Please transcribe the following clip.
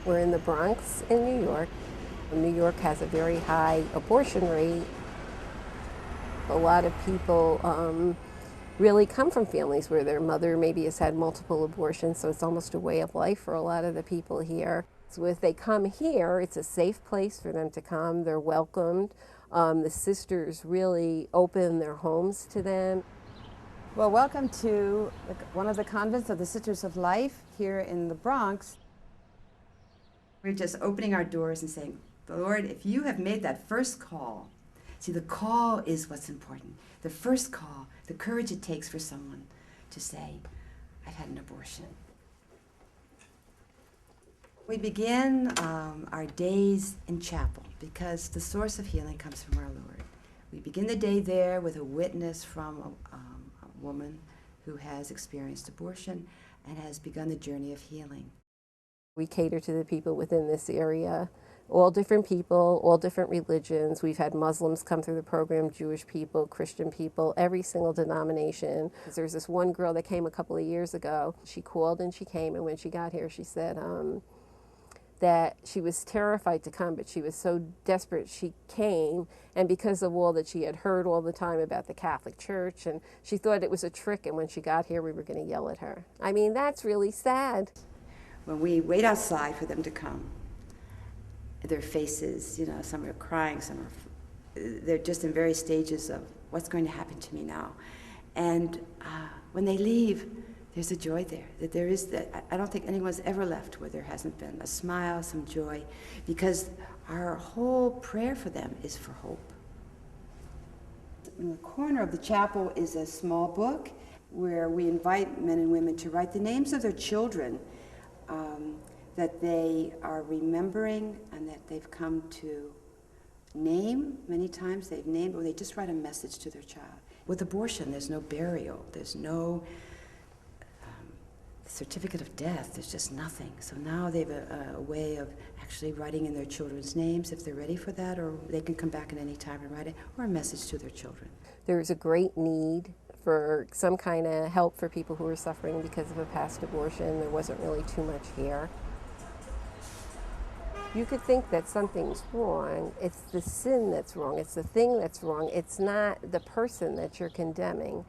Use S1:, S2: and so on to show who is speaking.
S1: We're in the Bronx in New York. New York has a very high abortion rate. A lot of people really come from families where their mother maybe has had multiple abortions, so it's almost a way of life for a lot of the people here. So if they come here, it's a safe place for them to come. They're welcomed. The sisters really open their homes to them.
S2: Well, welcome to one of the convents of the Sisters of Life here in the Bronx. We're just opening our doors and saying, Lord, if you have made that first call, see, the call is what's important. The first call, the courage it takes for someone to say, I've had an abortion. We begin our days in chapel because the source of healing comes from our Lord. We begin the day there with a witness from a woman who has experienced abortion and has begun the journey of healing.
S1: We cater to the people within this area, all different people, all different religions. We've had Muslims come through the program, Jewish people, Christian people, every single denomination. There's this one girl that came a couple of years ago. She called and she came, and when she got here, she said that she was terrified to come, but she was so desperate she came, and because of all that she had heard all the time about the Catholic Church, and she thought it was a trick, and when she got here we were going to yell at her. I mean, that's really sad.
S2: When we wait outside for them to come, their faces, some are crying, they're just in various stages of what's going to happen to me now. And when they leave, there's a joy there. That there is that. I don't think anyone's ever left where there hasn't been a smile, some joy, because our whole prayer for them is for hope. In the corner of the chapel is a small book where we invite men and women to write the names of their children that they are remembering and that they've come to name. Many times they've named, or they just write a message to their child. With abortion, there's no burial, there's no certificate of death, there's just nothing. So now they have a way of actually writing in their children's names if they're ready for that, or they can come back at any time and write it, or a message to their children.
S1: There's a great need for some kind of help for people who are suffering because of a past abortion. There wasn't really too much here. You could think that something's wrong. It's the sin that's wrong. It's the thing that's wrong. It's not the person that you're condemning.